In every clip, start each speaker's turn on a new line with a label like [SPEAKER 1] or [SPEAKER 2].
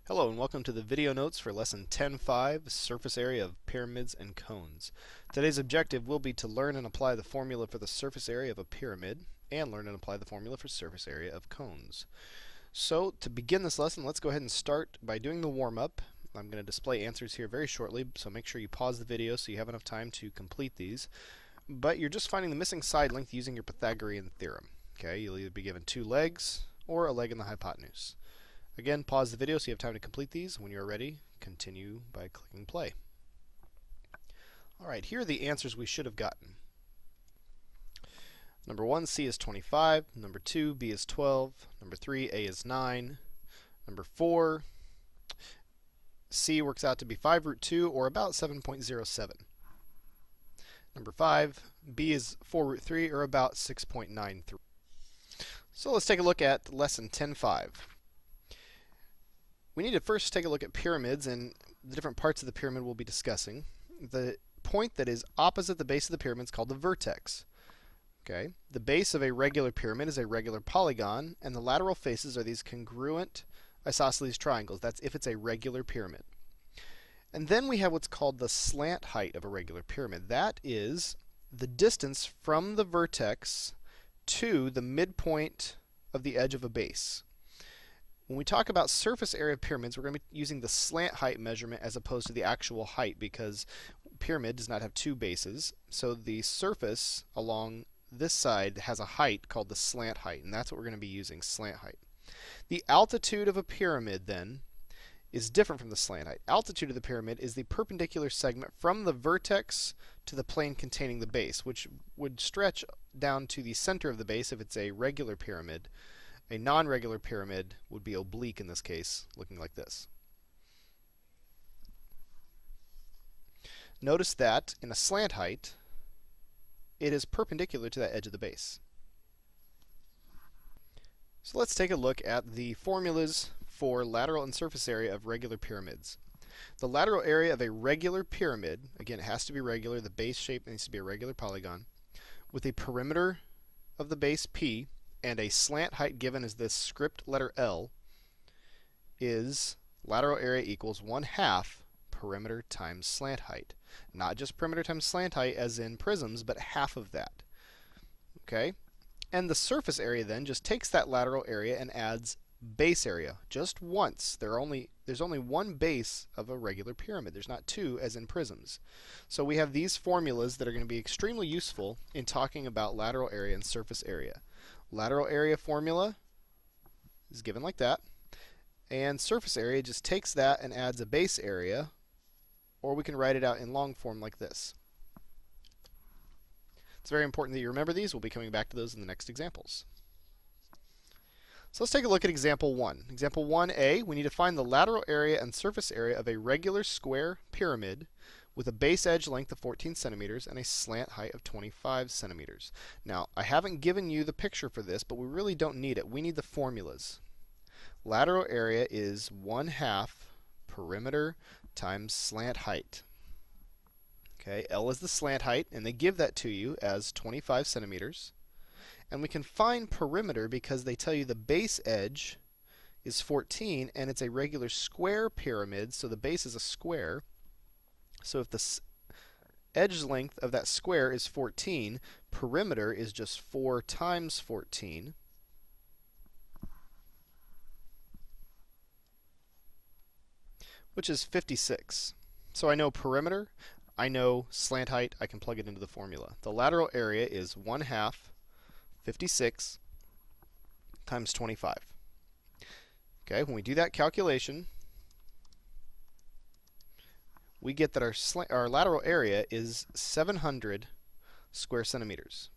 [SPEAKER 1] Hello and welcome to the video notes for lesson 10.5, surface area of pyramids and cones. Today's objective will be to learn and apply the formula for the surface area of a pyramid and learn and apply the formula for surface area of cones. So to begin this lesson, let's go ahead and start by doing the warm-up. I'm going to display answers here very shortly, so make sure you pause the video so you have enough time to complete these. But you're just finding the missing side length using your Pythagorean theorem. Okay, you'll either be given two legs or a leg in the hypotenuse. Again, pause the video so you have time to complete these. When you are ready, continue by clicking play. Alright, here are the answers we should have gotten. Number 1, C is 25. Number 2, B is 12. Number 3, A is 9. Number 4, C works out to be 5 root 2, or about 7.07. Number 5, B is 4 root 3, or about 6.93. So let's take a look at lesson 10.5. We need to first take a look at pyramids and the different parts of the pyramid we'll be discussing. The point that is opposite the base of the pyramid is called the vertex. Okay? The base of a regular pyramid is a regular polygon, and the lateral faces are these congruent isosceles triangles. That's if it's a regular pyramid. And then we have what's called the slant height of a regular pyramid. That is the distance from the vertex to the midpoint of the edge of a base. When we talk about surface area of pyramids, we're going to be using the slant height measurement as opposed to the actual height, because pyramid does not have two bases. So the surface along this side has a height called the slant height, and that's what we're going to be using, slant height. The altitude of a pyramid, then, is different from the slant height. Altitude of the pyramid is the perpendicular segment from the vertex to the plane containing the base, which would stretch down to the center of the base if it's a regular pyramid. A non-regular pyramid would be oblique in this case, looking like this. Notice that in a slant height, it is perpendicular to that edge of the base. So let's take a look at the formulas for lateral and surface area of regular pyramids. The lateral area of a regular pyramid, again, it has to be regular, the base shape needs to be a regular polygon, with a perimeter of the base P, and a slant height given as this script letter L, is lateral area equals 1/2 perimeter times slant height. Not just perimeter times slant height as in prisms, but half of that. Okay? And the surface area then just takes that lateral area and adds base area just once. There's only one base of a regular pyramid. There's not two as in prisms. So we have these formulas that are going to be extremely useful in talking about lateral area and surface area. Lateral area formula is given like that, and surface area just takes that and adds a base area, or we can write it out in long form like this. It's very important that you remember these. We'll be coming back to those in the next examples. So let's take a look at example 1. Example 1a, we need to find the lateral area and surface area of a regular square pyramid with a base edge length of 14 centimeters and a slant height of 25 centimeters. Now, I haven't given you the picture for this, but we really don't need it. We need the formulas. Lateral area is 1/2 perimeter times slant height. Okay, L is the slant height, and they give that to you as 25 centimeters. And we can find perimeter because they tell you the base edge is 14, and it's a regular square pyramid, so the base is a square. So if the edge length of that square is 14, perimeter is just 4 times 14. Which is 56. So I know perimeter, I know slant height, I can plug it into the formula. The lateral area is 1/2 56 times 25. Okay, when we do that calculation, we get that our lateral area is 700 square centimeters.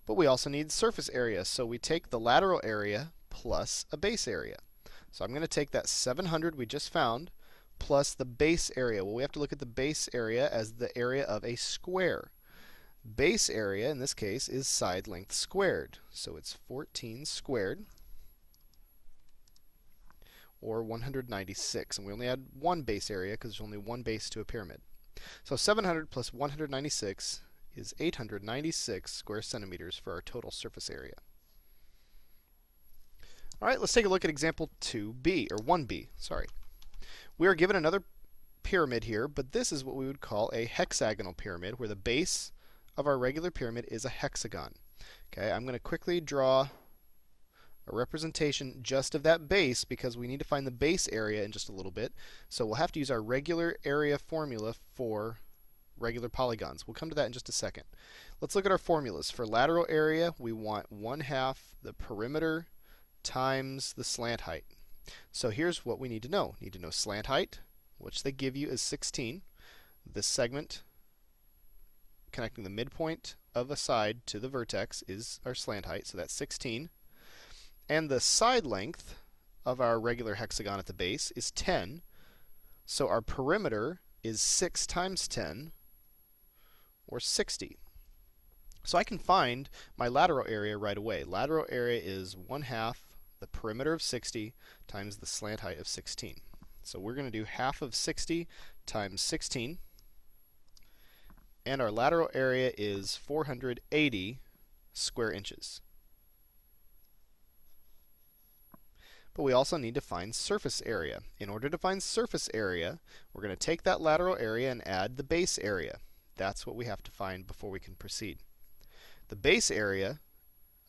[SPEAKER 1] But we also need surface area, so we take the lateral area plus a base area. So I'm going to take that 700 we just found plus the base area. Well, we have to look at the base area as the area of a square. Base area, in this case, is side length squared. So it's 14 squared, or 196. And we only had one base area because there's only one base to a pyramid. So 700 plus 196 is 896 square centimeters for our total surface area. All right, let's take a look at example 2b, or 1b, sorry. We are given another pyramid here, but this is what we would call a hexagonal pyramid, where the base of our regular pyramid is a hexagon. Okay, I'm going to quickly draw a representation just of that base because we need to find the base area in just a little bit. So we'll have to use our regular area formula for regular polygons. We'll come to that in just a second. Let's look at our formulas. For lateral area, we want 1/2 the perimeter times the slant height. So here's what we need to know. We need to know slant height, which they give you is 16. This segment connecting the midpoint of a side to the vertex is our slant height, so that's 16. And the side length of our regular hexagon at the base is 10. So our perimeter is 6 times 10, or 60. So I can find my lateral area right away. Lateral area is 1/2 the perimeter of 60 times the slant height of 16. So we're going to do half of 60 times 16. And our lateral area is 480 square inches. But we also need to find surface area. In order to find surface area, we're going to take that lateral area and add the base area. That's what we have to find before we can proceed. The base area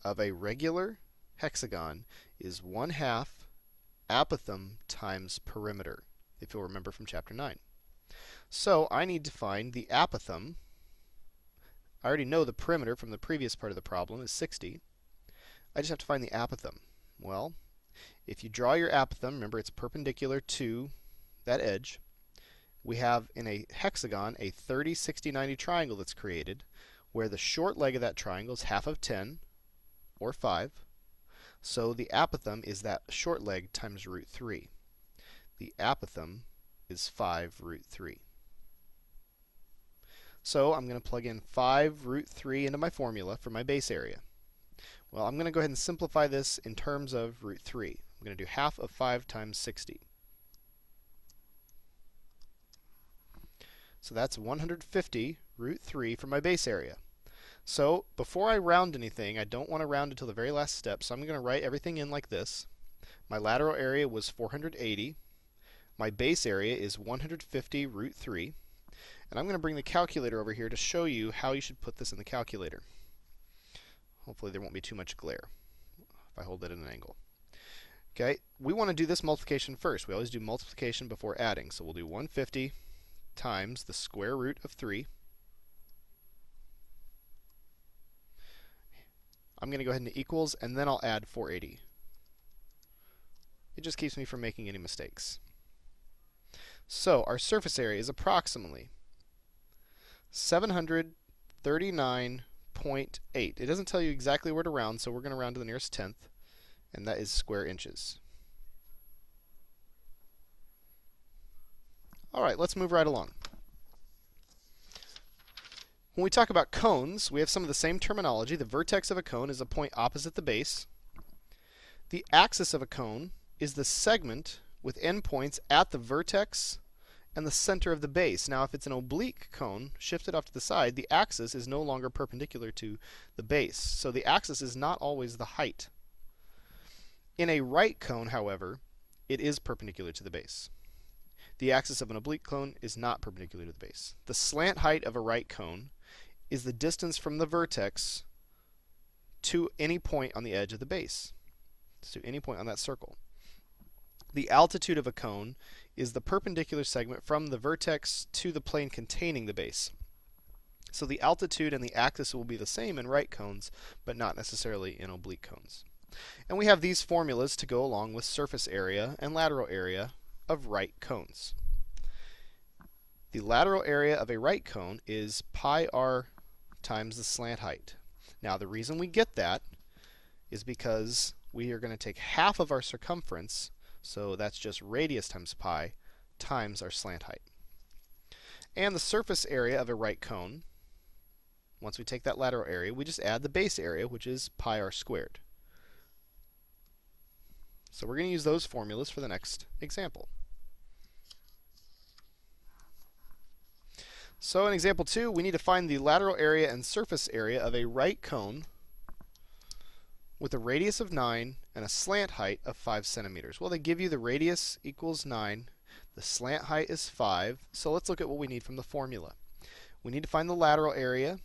[SPEAKER 1] of a regular hexagon is 1/2 apothem times perimeter, if you'll remember from chapter 9. So I need to find the apothem. I already know the perimeter from the previous part of the problem is 60. I just have to find the apothem. Well, if you draw your apothem, remember it's perpendicular to that edge. We have in a hexagon a 30, 60, 90 triangle that's created, where the short leg of that triangle is half of 10, or 5. So the apothem is that short leg times root 3. The apothem is 5 root 3. So I'm going to plug in 5 root 3 into my formula for my base area. Well, I'm going to go ahead and simplify this in terms of root 3. I'm going to do half of 5 times 60. So that's 150 root 3 for my base area. So before I round anything, I don't want to round until the very last step, so I'm going to write everything in like this. My lateral area was 480. My base area is 150 root 3. And I'm going to bring the calculator over here to show you how you should put this in the calculator. Hopefully there won't be too much glare if I hold it at an angle. Okay, we want to do this multiplication first. We always do multiplication before adding. So we'll do 150 times the square root of 3. I'm going to go ahead and equals, and then I'll add 480. It just keeps me from making any mistakes. So our surface area is approximately 739.8. It doesn't tell you exactly where to round, so we're going to round to the nearest tenth, and that is square inches. All right, let's move right along. When we talk about cones, we have some of the same terminology. The vertex of a cone is a point opposite the base. The axis of a cone is the segment with endpoints at the vertex and the center of the base. Now, if it's an oblique cone shifted off to the side, the axis is no longer perpendicular to the base. So the axis is not always the height. In a right cone, however, it is perpendicular to the base. The axis of an oblique cone is not perpendicular to the base. The slant height of a right cone is the distance from the vertex to any point on the edge of the base, to any point on that circle. The altitude of a cone is the perpendicular segment from the vertex to the plane containing the base. So the altitude and the axis will be the same in right cones, but not necessarily in oblique cones. And we have these formulas to go along with surface area and lateral area of right cones. The lateral area of a right cone is pi r times the slant height. Now the reason we get that is because we are going to take half of our circumference, so that's just radius times pi, times our slant height. And the surface area of a right cone, once we take that lateral area, we just add the base area, which is pi r squared. So we're going to use those formulas for the next example. So in example 2, we need to find the lateral area and surface area of a right cone with a radius of 9 and a slant height of 5 centimeters. Well, they give you the radius equals 9, the slant height is 5, so let's look at what we need from the formula. We need to find the lateral area,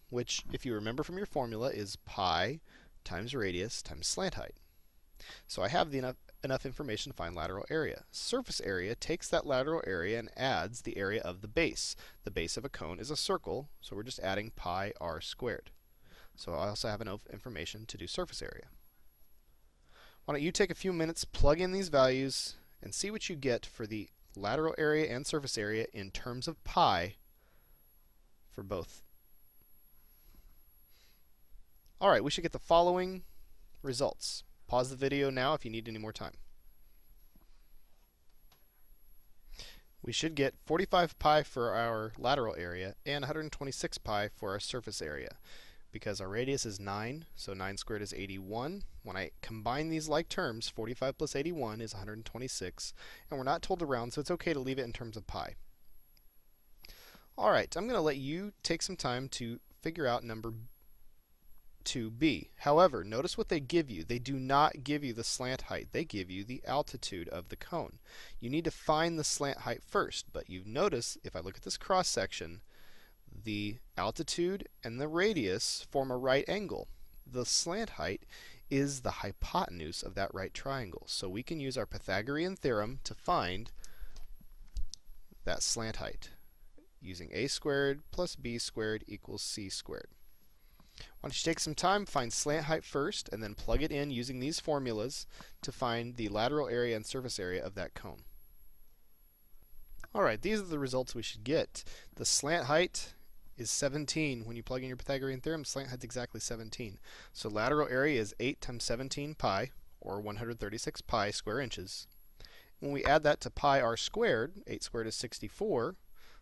[SPEAKER 1] which, if you remember from your formula, is pi times radius times slant height. So I have enough information to find lateral area. Surface area takes that lateral area and adds the area of the base. The base of a cone is a circle, so we're just adding pi r squared. So I also have enough information to do surface area. Why don't you take a few minutes, plug in these values, and see what you get for the lateral area and surface area in terms of pi for both. Alright, we should get the following results. Pause the video now if you need any more time. We should get 45 pi for our lateral area and 126 pi for our surface area. Because our radius is 9, so 9 squared is 81. When I combine these like terms, 45 plus 81 is 126. And we're not told to round, so it's okay to leave it in terms of pi. Alright, I'm going to let you take some time to figure out number 2b. However, notice what they give you. They do not give you the slant height. They give you the altitude of the cone. You need to find the slant height first, but you notice, if I look at this cross section, the altitude and the radius form a right angle. The slant height is the hypotenuse of that right triangle. So we can use our Pythagorean theorem to find that slant height using a squared plus b squared equals c squared. Why don't you take some time, find slant height first, and then plug it in using these formulas to find the lateral area and surface area of that cone. Alright, these are the results we should get. The slant height is 17. When you plug in your Pythagorean theorem, slant height is exactly 17. So lateral area is 8 times 17 pi, or 136 pi square inches. When we add that to pi r squared, 8 squared is 64,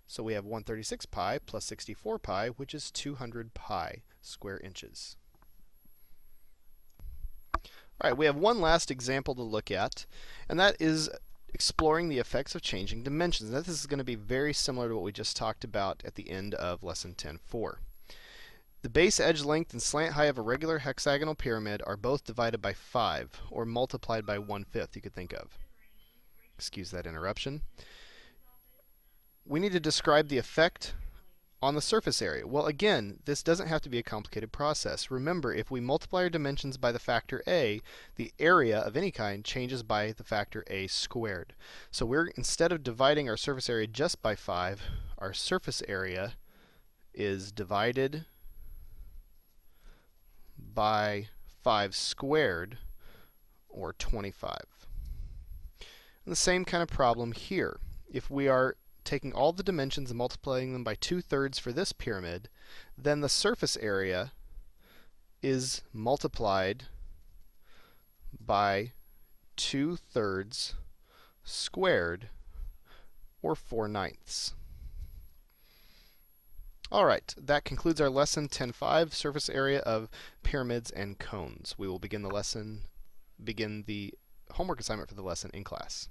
[SPEAKER 1] so we have 136 pi plus 64 pi, which is 200 pi square inches. Alright, we have one last example to look at, and that is exploring the effects of changing dimensions. Now, this is going to be very similar to what we just talked about at the end of lesson 10.4. The base edge length and slant height of a regular hexagonal pyramid are both divided by 5, or multiplied by 1/5, you could think of. Excuse that interruption. We need to describe the effect on the surface area. Well, again, this doesn't have to be a complicated process. Remember, if we multiply our dimensions by the factor a, the area of any kind changes by the factor a squared. So instead of dividing our surface area just by 5, our surface area is divided by 5 squared, or 25. And the same kind of problem here. If we are taking all the dimensions and multiplying them by 2/3 for this pyramid, then the surface area is multiplied by 2/3 squared, or 4/9. Alright, that concludes our lesson 10.5, surface area of pyramids and cones. We will begin the homework assignment for the lesson in class.